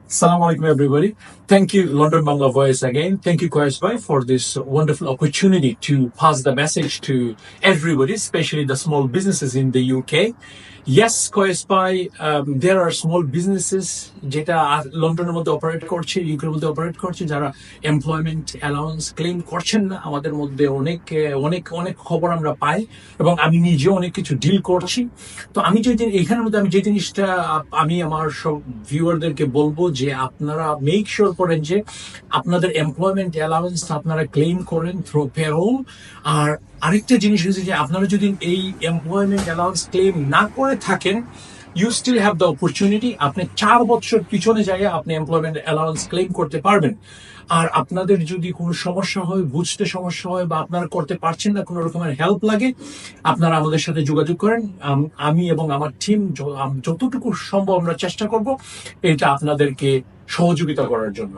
Assalamu alaikum, everybody. Thank you, London Bangla Voice again. Thank you, Koyas Bhai, for this wonderful opportunity to pass the message to everybody, especially the small businesses in the UK. Yes, Koyas Bhai, there are small businesses যেটা লন্ডনের মধ্যে operate করছে, ইউকের মধ্যে operate করছে, যারা employment allowance claim করছেন না। আমাদের মধ্যে অনেক অনেক অনেক খবর আমরা পাই এবং আমি নিজেও অনেক কিছু ডিল করছি। তো আমি এখানের মধ্যে আমি যে জিনিসটা আমি আমার সব ভিউয়ারদেরকে বলবো যে আপনারা মেক শিওর করেন যে আপনাদের এমপ্লয়মেন্ট অ্যালাউন্স আপনারা ক্লেম করেন থ্রু পেরোল। আর আরেকটা জিনিস হচ্ছে যে আপনারা যদি এই এমপ্লয়মেন্ট অ্যালাউন্স ক্লেম না করে থাকেন, you still have the opportunity. আপনি 4 বছর পিছনে যাইয়ে আপনি এমপ্লয়মেন্ট অ্যালাউন্স ক্লেম করতে পারবেন। আর আপনাদের যদি কোনো সমস্যা হয়, বুঝতে সমস্যা হয়, বা আপনারা করতে পারছেন না, কোনো রকমের হেল্প লাগে, আপনারা আমাদের সাথে যোগাযোগ করেন। আমি এবং আমার টিম যতটুকু সম্ভব আমরা চেষ্টা করব এটা আপনাদেরকে সহযোগিতা করার জন্য।